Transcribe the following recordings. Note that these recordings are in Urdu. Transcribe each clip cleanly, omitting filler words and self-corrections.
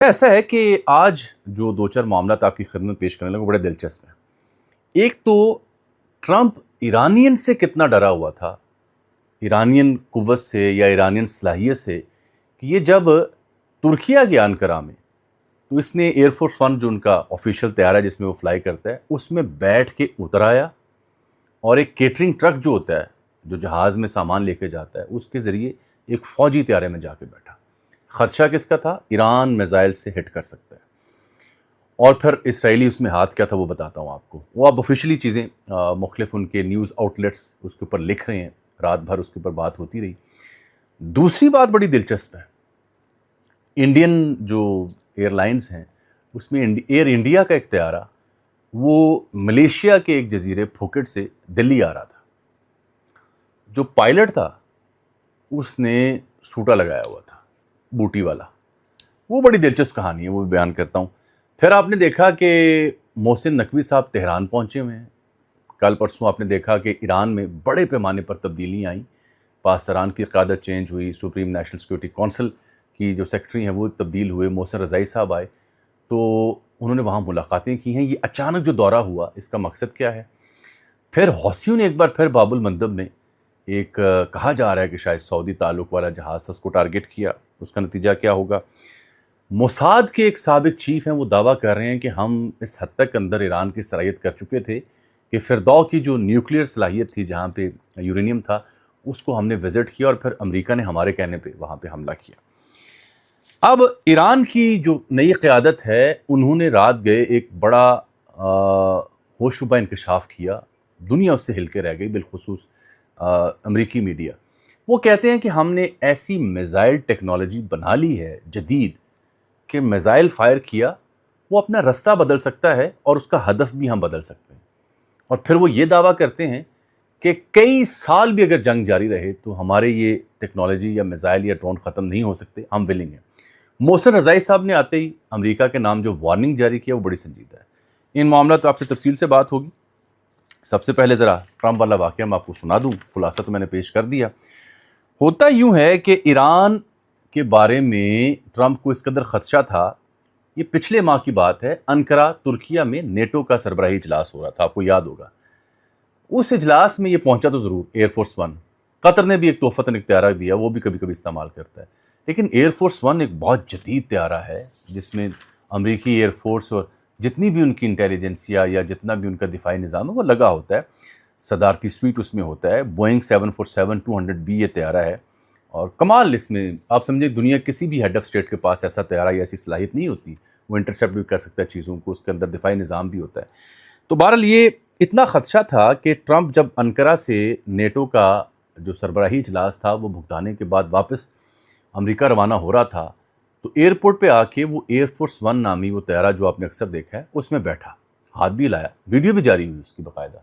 ایسا ہے کہ آج جو دو چار معاملات آپ کی خدمت پیش کرنے لگے وہ بڑے دلچسپ ہیں۔ ایک تو ٹرمپ ایرانین سے کتنا ڈرا ہوا تھا، ایرانین قوت سے یا ایرانین صلاحیت سے، کہ یہ جب ترکیہ گیا انقرہ میں تو اس نے ایئر فورس ون جو ان کا آفیشیل طیارہ ہے جس میں وہ فلائی کرتا ہے اس میں بیٹھ کے اتر آیا، اور ایک کیٹرنگ ٹرک جو ہوتا ہے جو جہاز میں سامان لے کے جاتا ہے اس کے ذریعے ایک فوجی طیارے میں جا کے بیٹھا۔ خدشہ کس کا تھا؟ ایران میزائل سے ہٹ کر سکتا ہے۔ اور پھر اسرائیلی اس میں ہاتھ کیا تھا وہ بتاتا ہوں آپ کو۔ وہ اب آفیشلی چیزیں مختلف ان کے نیوز آؤٹ لیٹس اس کے اوپر لکھ رہے ہیں، رات بھر اس کے اوپر بات ہوتی رہی۔ دوسری بات بڑی دلچسپ ہے، انڈین جو ایئر لائنز ہیں اس میں ایئر انڈیا کا ایک طیارہ وہ ملیشیا کے ایک جزیرے پھوکٹ سے دلی آ رہا تھا۔ جو پائلٹ تھا اس نے سوٹا لگایا ہوا تھا، بوٹی والا۔ وہ بڑی دلچسپ کہانی ہے، وہ بھی بیان کرتا ہوں۔ پھر آپ نے دیکھا کہ محسن نقوی صاحب تہران پہنچے ہوئے ہیں۔ کل پرسوں آپ نے دیکھا کہ ایران میں بڑے پیمانے پر تبدیلیاں آئیں، پاسداران کی قیادت چینج ہوئی، سپریم نیشنل سیکورٹی کونسل کی جو سیکرٹری ہیں وہ تبدیل ہوئے، محسن رضائی صاحب آئے تو انہوں نے وہاں ملاقاتیں کی ہیں۔ یہ اچانک جو دورہ ہوا اس کا مقصد کیا ہے؟ پھر حوثیوں نے ایک بار پھر باب المندب میں ایک کہا جا رہا ہے کہ شاید سعودی تعلق والا جہاز تھا، اس کو ٹارگٹ کیا۔ اس کا نتیجہ کیا ہوگا؟ موساد کے ایک سابق چیف ہیں، وہ دعویٰ کر رہے ہیں کہ ہم اس حد تک اندر ایران کی صلاحیت کر چکے تھے کہ فردو کی جو نیوکلیئر صلاحیت تھی جہاں پہ یورینیم تھا اس کو ہم نے وزٹ کیا، اور پھر امریکہ نے ہمارے کہنے پہ وہاں پہ حملہ کیا۔ اب ایران کی جو نئی قیادت ہے انہوں نے رات گئے ایک بڑا ہوش شبہ انکشاف کیا، دنیا اس سے ہل کے رہ گئی، بالخصوص امریکی میڈیا۔ وہ کہتے ہیں کہ ہم نے ایسی میزائل ٹیکنالوجی بنا لی ہے جدید کہ میزائل فائر کیا وہ اپنا رستہ بدل سکتا ہے اور اس کا ہدف بھی ہم بدل سکتے ہیں، اور پھر وہ یہ دعویٰ کرتے ہیں کہ کئی سال بھی اگر جنگ جاری رہے تو ہمارے یہ ٹیکنالوجی یا میزائل یا ڈرون ختم نہیں ہو سکتے، ہم ولنگ ہیں۔ محسن رضائی صاحب نے آتے ہی امریکہ کے نام جو وارننگ جاری کیا وہ بڑی سنجیدہ ہے۔ ان معاملات آپ سے تفصیل سے بات ہوگی۔ سب سے پہلے ذرا ٹرمپ والا واقعہ میں آپ کو سنا دوں، خلاصہ تو میں نے پیش کر دیا۔ ہوتا یوں ہے کہ ایران کے بارے میں ٹرمپ کو اس قدر خدشہ تھا، یہ پچھلے ماہ کی بات ہے، انقرہ ترکیہ میں نیٹو کا سربراہی اجلاس ہو رہا تھا، آپ کو یاد ہوگا۔ اس اجلاس میں یہ پہنچا تو ضرور ایئر فورس ون، قطر نے بھی ایک تحفتاً ایک طیارہ دیا، وہ بھی کبھی کبھی استعمال کرتا ہے، لیکن ایئر فورس ون ایک بہت جدید طیارہ ہے جس میں امریکی ایئر فورس اور جتنی بھی ان کی انٹیلیجنسیا یا جتنا بھی ان کا دفاعی نظام ہے وہ لگا ہوتا ہے، صدارتی سویٹ اس میں ہوتا ہے۔ بوئنگ 747-200B یہ طیارہ ہے، اور کمال اس میں آپ سمجھیں دنیا کسی بھی ہیڈ آف اسٹیٹ کے پاس ایسا طیارہ یا ایسی صلاحیت نہیں ہوتی، وہ انٹرسیپٹ بھی کر سکتا ہے چیزوں کو، اس کے اندر دفاعی نظام بھی ہوتا ہے۔ تو بہرحال یہ اتنا خدشہ تھا کہ ٹرمپ جب انقرہ سے نیٹو کا جو سربراہی اجلاس تھا وہ بھگتانے کے بعد واپس امریکہ روانہ ہو رہا تھا تو ایئرپورٹ پہ آ کے وہ ایئر فورس ون نامی وہ طیارہ جو آپ نے اکثر دیکھا ہے اس میں بیٹھا، ہاتھ بھی لایا، ویڈیو بھی جاری ہوئی اس کی باقاعدہ۔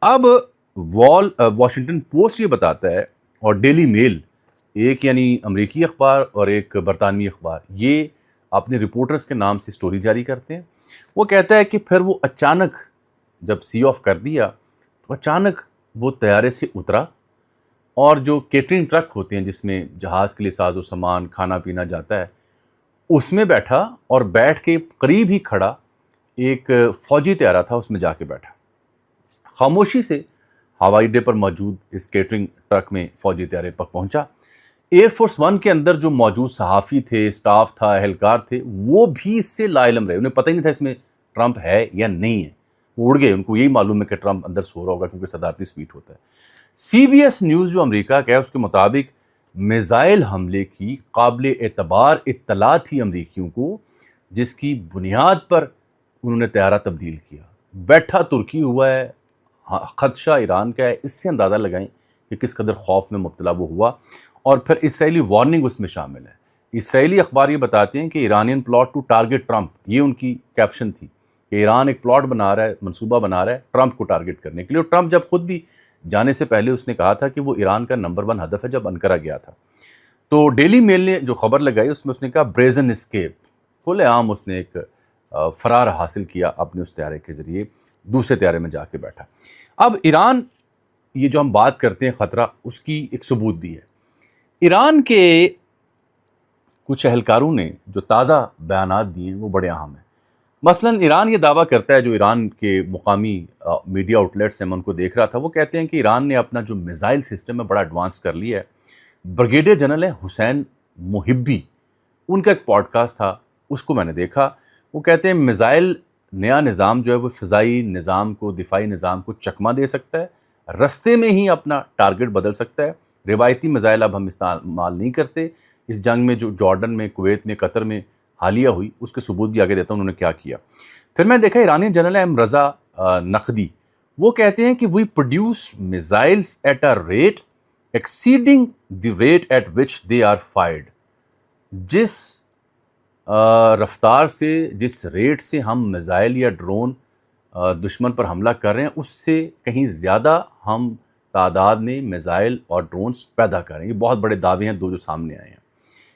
اب واشنگٹن پوسٹ یہ بتاتا ہے، اور ڈیلی میل، ایک یعنی امریکی اخبار اور ایک برطانوی اخبار، یہ اپنے رپورٹرز کے نام سے سٹوری جاری کرتے ہیں۔ وہ کہتا ہے کہ پھر وہ اچانک جب سی آف کر دیا تو اچانک وہ طیارے سے اترا، اور جو کیٹرنگ ٹرک ہوتے ہیں جس میں جہاز کے لیے ساز و سامان کھانا پینا جاتا ہے اس میں بیٹھا، اور بیٹھ کے قریب ہی کھڑا ایک فوجی طیارہ تھا اس میں جا کے بیٹھا۔ خاموشی سے ہوائی اڈے پر موجود اس کیٹرنگ ٹرک میں فوجی طیارے پر پہنچا۔ ایئر فورس ون کے اندر جو موجود صحافی تھے، سٹاف تھا، اہلکار تھے، وہ بھی اس سے لا علم رہے، انہیں پتہ ہی نہیں تھا اس میں ٹرمپ ہے یا نہیں ہے، وہ اڑ گئے، ان کو یہی معلوم ہے کہ ٹرمپ اندر سو رہا ہوگا کیونکہ صدارتی سویٹ ہوتا ہے۔ سی بی ایس نیوز جو امریکہ کا ہے اس کے مطابق میزائل حملے کی قابل اعتبار اطلاع تھی امریکیوں کو، جس کی بنیاد پر انہوں نے طیارہ تبدیل کیا۔ بیٹھا ترکی ہوا ہے، خدشہ ایران کا ہے، اس سے اندازہ لگائیں کہ کس قدر خوف میں مبتلا وہ ہوا، اور پھر اسرائیلی وارننگ اس میں شامل ہے۔ اسرائیلی اخبار یہ بتاتے ہیں کہ Iranian plot to target Trump, یہ ان کی کیپشن تھی کہ ایران ایک پلاٹ بنا رہا ہے، منصوبہ بنا رہا ہے ٹرمپ کو ٹارگٹ کرنے کے لیے، اور ٹرمپ جب خود بھی جانے سے پہلے اس نے کہا تھا کہ وہ ایران کا نمبر 1 ہدف ہے جب انقرہ گیا تھا۔ تو ڈیلی میل نے جو خبر لگائی اس میں اس نے کہا بریزن اسکیپ، کھلے عام اس نے ایک فرار حاصل کیا اپنے اس طیارے کے ذریعے، دوسرے طیارے میں جا کے بیٹھا۔ اب ایران، یہ جو ہم بات کرتے ہیں خطرہ، اس کی ایک ثبوت بھی ہے۔ ایران کے کچھ اہلکاروں نے جو تازہ بیانات دیے ہیں وہ بڑے اہم ہیں. مثلاً ایران یہ دعویٰ کرتا ہے, جو ایران کے مقامی میڈیا آؤٹلیٹس ہیں, میں ان کو دیکھ رہا تھا, وہ کہتے ہیں کہ ایران نے اپنا جو میزائل سسٹم ہے بڑا ایڈوانس کر لیا ہے. بریگیڈیئر جنرل ہیں حسین محبی, ان کا ایک پوڈ کاسٹ تھا, اس کو میں نے دیکھا. وہ کہتے ہیں میزائل نیا نظام جو ہے وہ فضائی نظام کو, دفاعی نظام کو چکمہ دے سکتا ہے, رستے میں ہی اپنا ٹارگٹ بدل سکتا ہے. روایتی میزائل اب ہم استعمال نہیں کرتے. اس جنگ میں جو جارڈن میں, کویت میں, قطر میں حالیہ ہوئی, اس کے ثبوت بھی آگے دیتا ہوں انہوں نے کیا کیا. پھر میں دیکھا ایرانی جنرل ایم رضا نقدی, وہ کہتے ہیں کہ we produce missiles at a rate exceeding the rate at which they are fired. جس رفتار سے, جس ریٹ سے ہم میزائل یا ڈرون دشمن پر حملہ کر رہے ہیں, اس سے کہیں زیادہ ہم تعداد میں میزائل اور ڈرونز پیدا کر رہے ہیں. یہ بہت بڑے دعوے ہیں دو جو سامنے آئے ہیں.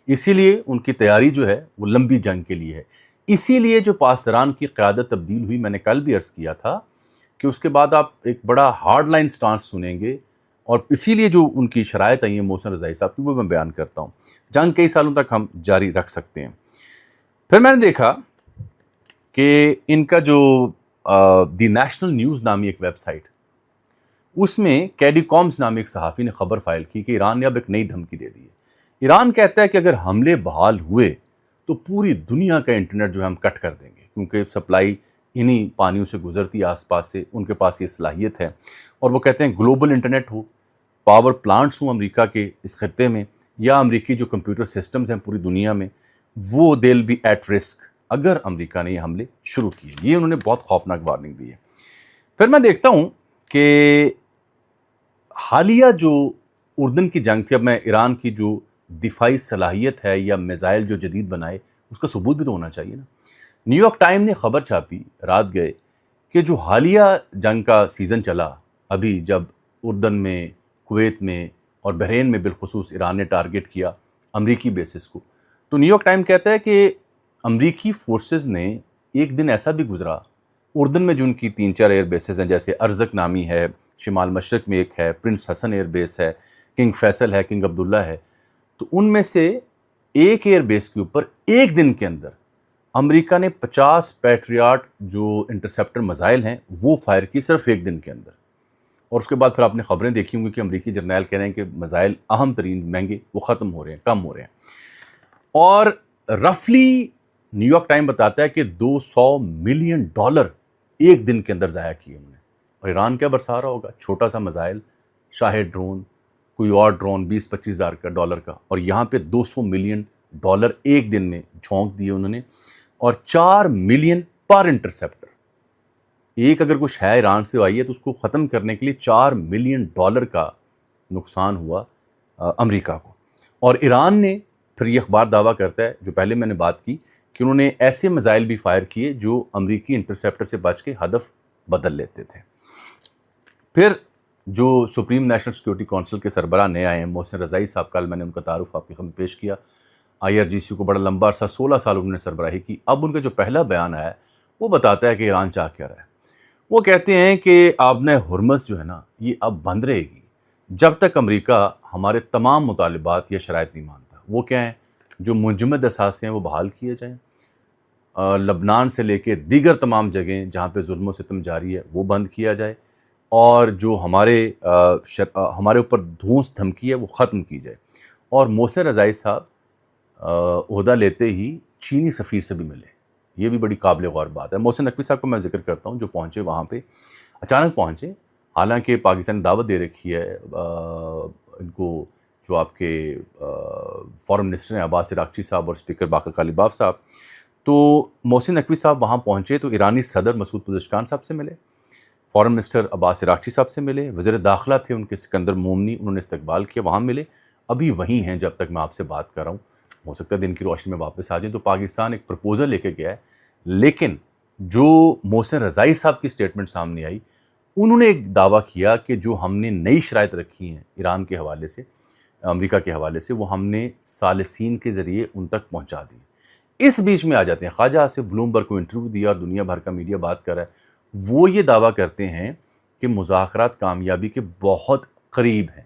اسی لیے ان کی تیاری جو ہے وہ لمبی جنگ کے لیے ہے. اسی لیے جو پاسداران کی قیادت تبدیل ہوئی, میں نے کل بھی عرض کیا تھا کہ اس کے بعد آپ ایک بڑا ہارڈ لائن سٹانس سنیں گے, اور اسی لیے جو ان کی شرائط آئی ہیں محسن رضائی صاحب کی, وہ میں بیان کرتا ہوں. جنگ کئی سالوں تک ہم جاری رکھ سکتے ہیں. پھر میں نے دیکھا کہ ان کا جو دی نیشنل نیوز نامی ایک ویب سائٹ, اس میں کیڈی کامز نامی ایک صحافی نے خبر فائل کی کہ ایران نے اب ایک نئی دھمکی دے دی ہے. ایران کہتا ہے کہ اگر حملے بحال ہوئے تو پوری دنیا کا انٹرنیٹ جو ہے ہم کٹ کر دیں گے, کیونکہ سپلائی انہی پانیوں سے گزرتی ہے آس پاس سے, ان کے پاس یہ صلاحیت ہے. اور وہ کہتے ہیں گلوبل انٹرنیٹ ہو, پاور پلانٹس ہوں امریکہ کے اس خطے میں, یا امریکی جو کمپیوٹر سسٹمز ہیں پوری دنیا میں, وہ دے ول بی ایٹ رسک اگر امریکہ نے یہ حملے شروع کیے. یہ انہوں نے بہت خوفناک وارننگ دی ہے. پھر میں دیکھتا ہوں کہ حالیہ جو اردن کی جنگ تھی, اب میں ایران کی جو دفاعی صلاحیت ہے یا میزائل جو جدید بنائے, اس کا ثبوت بھی تو ہونا چاہیے نا. نیو یارک ٹائم نے خبر چھاپی رات گئے کہ جو حالیہ جنگ کا سیزن چلا, ابھی جب اردن میں, کویت میں اور بحرین میں بالخصوص ایران نے ٹارگٹ کیا امریکی بیسز کو, تو نیو یارک ٹائم کہتا ہے کہ امریکی فورسز نے ایک دن ایسا بھی گزرا اردن میں, جو ان کی 3-4 ایئر بیسز ہیں, جیسے ارزق نامی ہے, شمال مشرق میں ایک ہے, پرنس حسن ایئر بیس ہے, کنگ فیصل ہے, کنگ عبداللہ ہے, تو ان میں سے ایک ایئر بیس کے اوپر ایک دن کے اندر امریکہ نے 50 پیٹریاٹ جو انٹرسیپٹر میزائل ہیں وہ فائر کی, صرف ایک دن کے اندر. اور اس کے بعد پھر آپ نے خبریں دیکھی ہوں گی کہ امریکی جرنیل کہہ رہے ہیں کہ میزائل اہم ترین مہنگے وہ ختم ہو رہے ہیں, کم ہو رہے ہیں. اور رفلی نیو یارک ٹائم بتاتا ہے کہ $200 ملین ایک دن کے اندر ضائع کیے انہوں نے. اور ایران کیا برسا رہا ہوگا, چھوٹا سا میزائل, شاہد ڈرون, کوئی اور ڈرون $20-25 ہزار کا, اور یہاں پہ $200 ملین ایک دن میں جھونک دیے انہوں نے. اور 4 ملین پر انٹرسیپٹر, ایک اگر کچھ ہے ایران سے آئی ہے تو اس کو ختم کرنے کے لیے $4 ملین کا نقصان ہوا امریکہ کو. اور ایران نے پھر یہ اخبار دعویٰ کرتا ہے, جو پہلے میں نے بات کی, کہ انہوں نے ایسے میزائل بھی فائر کیے جو امریکی انٹرسیپٹر سے بچ کے ہدف بدل لیتے تھے. پھر جو سپریم نیشنل سیکورٹی کونسل کے سربراہ نئے آئے ہیں محسن رضائی صاحب, کل میں نے ان کا تعارف آپ کے سامنے پیش کیا. IRGC کو بڑا لمبا عرصہ 16 سال انہوں نے سربراہی کی. اب ان کا جو پہلا بیان آیا ہے وہ بتاتا ہے کہ ایران چاہ کیا رہا ہے. وہ کہتے ہیں کہ آبنہ ہرمز جو ہے نا, یہ اب بند رہے گی جب تک امریکہ ہمارے تمام مطالبات یا شرائط نہیں مانتا. وہ کیا ہیں, جو منجمد اثاثے ہیں وہ بحال کیے جائیں, لبنان سے لے کے دیگر تمام جگہیں جہاں پہ ظلم و ستم جاری ہے وہ بند کیا جائے, اور جو ہمارے اوپر دھونس دھمکی ہے وہ ختم کی جائے. اور محسن رضائی صاحب عہدہ لیتے ہی چینی سفیر سے بھی ملے, یہ بھی بڑی قابل غور بات ہے. محسن نقوی صاحب کو میں ذکر کرتا ہوں, جو پہنچے وہاں پہ اچانک پہنچے, حالانکہ پاکستان نے دعوت دے رکھی ہے ان کو, جو آپ کے فارن منسٹر ہیں عباس عراقچی صاحب اور اسپیکر باقر قالیباف صاحب. تو محسن نقوی صاحب وہاں پہنچے تو ایرانی صدر مسعود پزشکان صاحب سے ملے, فارن منسٹر عباس عراقچی صاحب سے ملے, وزیر داخلہ تھے ان کے سکندر مومنی, انہوں نے استقبال کیا, وہاں ملے. ابھی وہیں ہیں جب تک میں آپ سے بات کر رہا ہوں, ہو سکتا ہے دن کی روشنی میں واپس آ جائیں. تو پاکستان ایک پرپوزل لے کے گیا ہے, لیکن جو محسن رضائی صاحب کی سٹیٹمنٹ سامنے آئی, انہوں نے ایک دعویٰ کیا کہ جو ہم نے نئی شرائط رکھی ہیں ایران کے حوالے سے, امریکہ کے حوالے سے, وہ ہم نے ثالثین کے ذریعے ان تک پہنچا دی. اس بیچ میں آ جاتے ہیں خواجہ آصف بلومبرگ کو انٹرویو دیا اور دنیا بھر کا میڈیا بات کر رہا ہے. وہ یہ دعویٰ کرتے ہیں کہ مذاکرات کامیابی کے بہت قریب ہیں,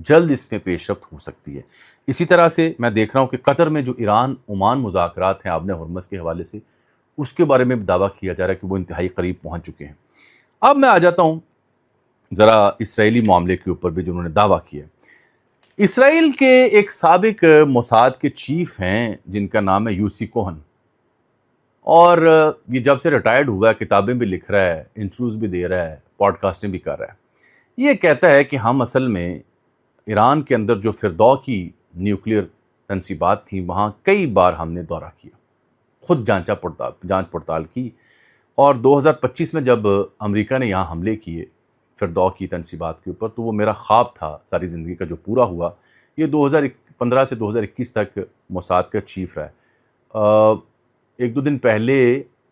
جلد اس میں پیش رفت ہو سکتی ہے۔ اسی طرح سے میں دیکھ رہا ہوں کہ قطر میں جو ایران عمان مذاکرات ہیں آبِ ہرمز کے حوالے سے، اس کے بارے میں دعویٰ کیا جا رہا ہے کہ وہ انتہائی قریب پہنچ چکے ہیں۔ اب میں آ جاتا ہوں ذرا اسرائیلی معاملے کے اوپر بھی جو انہوں نے دعویٰ کیا ہے۔ اسرائیل کے ایک سابق موساد کے چیف ہیں جن کا نام ہے یوسی کوہن، اور یہ جب سے ریٹائرڈ ہوا ہے کتابیں بھی لکھ رہا ہے، انٹرویوز بھی دے رہا ہے، پوڈ کاسٹنگ بھی کر رہا ہے۔ یہ کہتا ہے کہ ہم اصل میں ایران کے اندر جو فردو کی نیوکلیئر تنصیبات تھیں وہاں کئی بار ہم نے دورہ کیا، خود جانچ پڑتال کی، اور 2025 میں جب امریکہ نے یہاں حملے کیے فردو کی تنصیبات کے اوپر، تو وہ میرا خواب تھا ساری زندگی کا جو پورا ہوا۔ یہ 2015 سے 2021 تک موساد کا چیف رہا ہے۔ ایک دو دن پہلے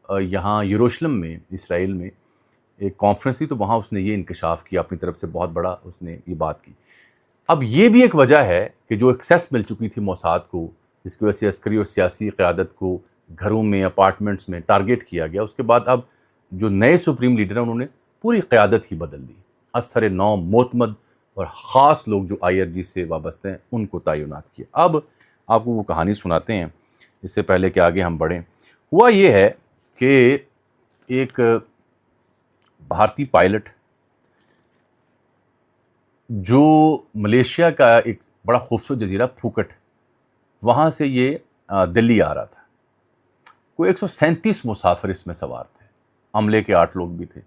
یہاں یروشلم میں اسرائیل میں ایک کانفرنس تھی، تو وہاں اس نے یہ انکشاف کیا اپنی طرف سے، بہت بڑا اس نے یہ بات کی۔ اب یہ بھی ایک وجہ ہے کہ جو ایکسیس مل چکی تھی موساد کو، جس کی وجہ سے عسکری اور سیاسی قیادت کو گھروں میں اپارٹمنٹس میں ٹارگیٹ کیا گیا، اس کے بعد اب جو نئے سپریم لیڈر ہیں انہوں نے پوری قیادت ہی بدل دی، اثر نو معتمد اور خاص لوگ جو IRG سے وابستہ ہیں ان کو تعینات کیا۔ اب آپ کو وہ کہانی سناتے ہیں اس سے پہلے کہ آگے ہم بڑھیں۔ ہوا یہ ہے کہ ایک بھارتی پائلٹ جو ملیشیا کا ایک بڑا خوبصورت جزیرہ پھوکٹ، وہاں سے یہ دلی آ رہا تھا، کوئی 137 مسافر اس میں سوار تھے، عملے کے 8 لوگ بھی تھے۔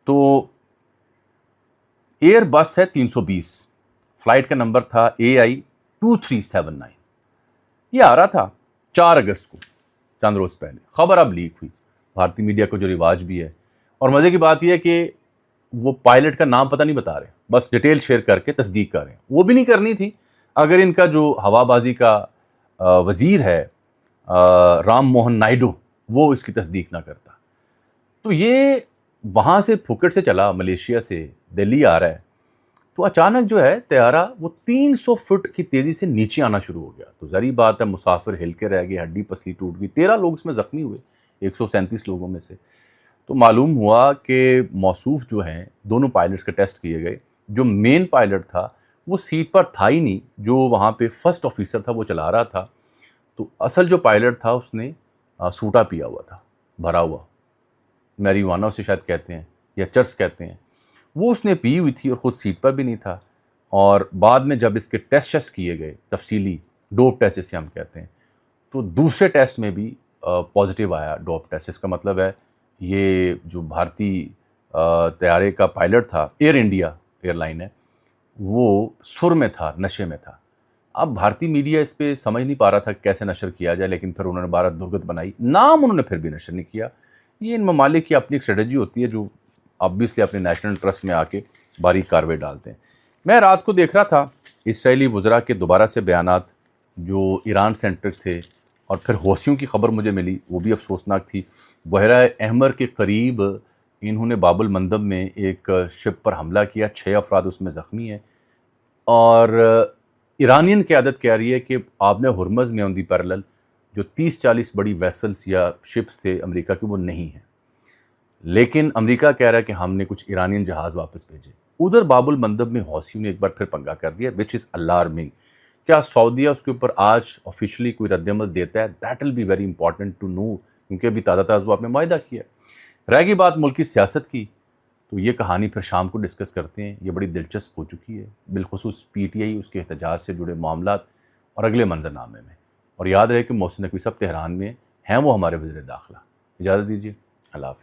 تو ایئر بس ہے 320، فلائٹ کا نمبر تھا AI 2379۔ یہ آ رہا تھا 4 اگست کو، چند روز پہلے۔ خبر اب لیک ہوئی، بھارتی میڈیا کو جو رواج بھی ہے، اور مزے کی بات یہ ہے کہ وہ پائلٹ کا نام پتہ نہیں بتا رہے، بس ڈیٹیل شیئر کر کے تصدیق کر رہے ہیں۔ وہ بھی نہیں کرنی تھی اگر ان کا جو ہوا بازی کا وزیر ہے رام موہن نائیڈو، وہ اس کی تصدیق نہ کرتا۔ تو یہ وہاں سے پھوکٹ سے چلا، ملیشیا سے دلی آ رہا ہے، تو اچانک جو ہے طیارہ وہ 300 فٹ کی تیزی سے نیچے آنا شروع ہو گیا۔ تو ظاہری بات ہے مسافر ہل کے رہ گئے، ہڈی پسلی ٹوٹ گئی، 13 لوگ اس میں زخمی ہوئے 137 لوگوں میں سے۔ تو معلوم ہوا کہ موصوف جو ہیں دونوں پائلٹس کے ٹیسٹ کیے گئے، جو مین پائلٹ تھا وہ سیٹ پر تھا ہی نہیں، جو وہاں پہ فرسٹ آفیسر تھا وہ چلا رہا تھا، تو اصل جو پائلٹ تھا اس نے سوٹا پیا ہوا تھا، بھرا ہوا، میریوانا اسے شاید کہتے ہیں یا چرس کہتے ہیں، وہ اس نے پی ہوئی تھی اور خود سیٹ پر بھی نہیں تھا۔ اور بعد میں جب اس کے ٹیسٹ کیے گئے تفصیلی، ڈوپ ٹیسٹ جسے ہم کہتے ہیں، تو دوسرے ٹیسٹ میں بھی پازیٹیو آیا ڈوپ ٹیسٹ۔ اس کا مطلب ہے یہ جو بھارتی طیارے کا پائلٹ تھا، ایئر انڈیا ایئر لائن ہے، وہ سر میں تھا، نشے میں تھا۔ اب بھارتی میڈیا اس پہ سمجھ نہیں پا رہا تھا کیسے نشر کیا جائے، لیکن پھر انہوں نے بھارت درگت بنائی، نام انہوں نے پھر بھی نشر نہیں کیا۔ یہ ان ممالک کی اپنی ایک اسٹریٹجی ہوتی ہے جو آبویسلی اپنے نیشنل انٹرسٹ میں آ کے باریک کارروائی ڈالتے ہیں۔ میں رات کو دیکھ رہا تھا اسرائیلی وزراء کے دوبارہ سے بیانات جو ایران سینٹرک تھے، اور پھر حوثیوں کی خبر مجھے ملی، وہ بھی افسوسناک تھی۔ بحیرہ احمر کے قریب انہوں نے باب المندب میں ایک شپ پر حملہ کیا، 6 افراد اس میں زخمی ہیں، اور ایرانین قیادت کہہ رہی ہے کہ آبِ ہرمز میں آن دی پیرلل جو 30-40 بڑی ویسلز یا شپس تھے امریکہ کے، وہ نہیں ہیں، لیکن امریکہ کہہ رہا ہے کہ ہم نے کچھ ایرانین جہاز واپس بھیجے۔ ادھر باب المندب میں حوثیوں نے ایک بار پھر پنگا کر دیا، وچ از الارمنگ۔ کیا سعودیہ اس کے اوپر آج آفیشلی کوئی رد عمل دیتا ہے؟ That will be very important to know, کیونکہ ابھی تازہ وہ آپ نے معاہدہ کیا ہے۔ رہ گئی بات ملک کی سیاست کی، تو یہ کہانی پھر شام کو ڈسکس کرتے ہیں، یہ بڑی دلچسپ ہو چکی ہے، بالخصوص PTI اس کے احتجاج سے جڑے معاملات اور اگلے منظرنامے میں۔ اور یاد رہے کہ محسن نقوی صاحب تہران میں ہیں، وہ ہمارے وزیر داخلہ۔ اجازت دیجیے، اللہ حافظ۔